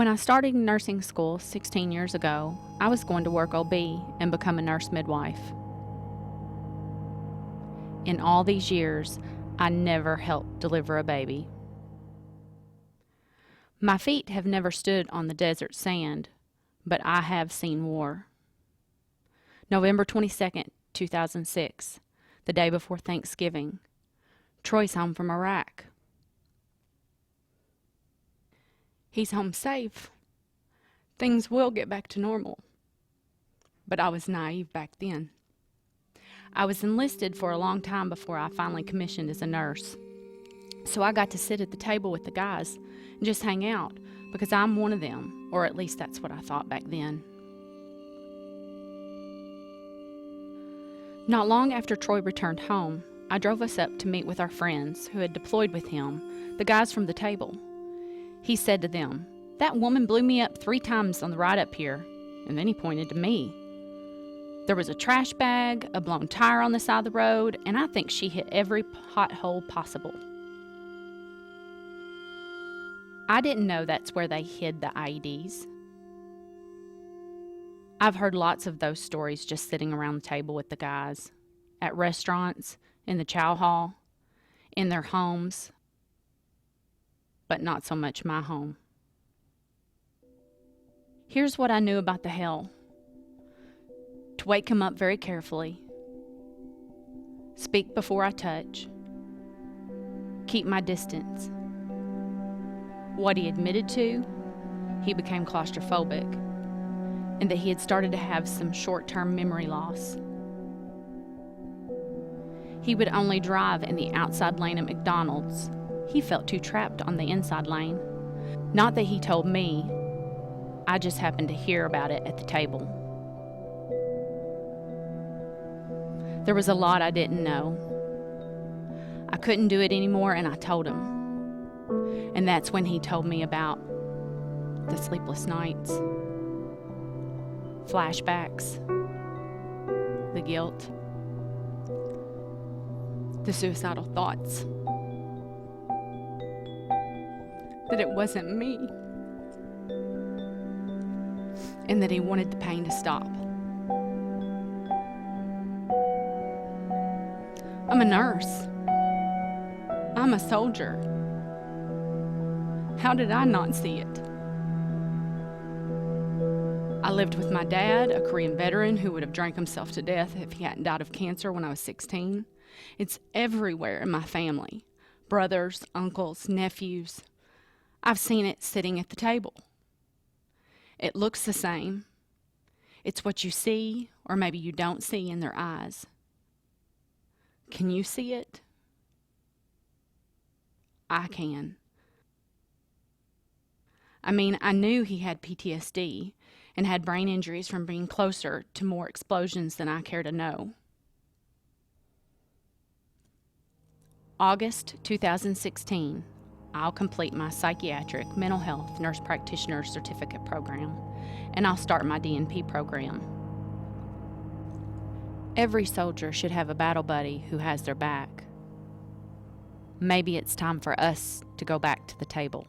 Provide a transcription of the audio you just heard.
When I started nursing school 16 years ago, I was going to work OB and become a nurse midwife. In all these years, I never helped deliver a baby. My feet have never stood on the desert sand, but I have seen war. November 22nd, 2006, the day before Thanksgiving. Troy's home from Iraq. He's home safe. Things will get back to normal. But I was naive back then. I was enlisted for a long time before I finally commissioned as a nurse. So I got to sit at the table with the guys and just hang out because I'm one of them, or at least that's what I thought back then. Not long after Troy returned home, I drove us up to meet with our friends who had deployed with him, the guys from the table. He said to them, "That woman blew me up 3 times on the ride up here," and then he pointed to me. There was a trash bag, a blown tire on the side of the road, and I think she hit every pothole possible. I didn't know that's where they hid the IEDs. I've heard lots of those stories just sitting around the table with the guys, at restaurants, in the chow hall, in their homes, but not so much my home. Here's what I knew about the hell. To wake him up very carefully, speak before I touch, keep my distance. What he admitted to, he became claustrophobic, and that he had started to have some short-term memory loss. He would only drive in the outside lane at McDonald's. He felt too trapped on the inside lane. Not that he told me, I just happened to hear about it at the table. There was a lot I didn't know. I couldn't do it anymore, and I told him. And that's when he told me about the sleepless nights, flashbacks, the guilt, the suicidal thoughts. That it wasn't me, and that he wanted the pain to stop. I'm a nurse. I'm a soldier. How did I not see it? I lived with my dad, a Korean veteran who would have drank himself to death if he hadn't died of cancer when I was 16. It's everywhere in my family. Brothers, uncles, nephews. I've seen it sitting at the table. It looks the same. It's what you see, or maybe you don't see in their eyes. Can you see it? I can. I mean, I knew he had PTSD and had brain injuries from being closer to more explosions than I care to know. August 2016, I'll complete my psychiatric mental health nurse practitioner certificate program, and I'll start my DNP program. Every soldier should have a battle buddy who has their back. Maybe it's time for us to go back to the table.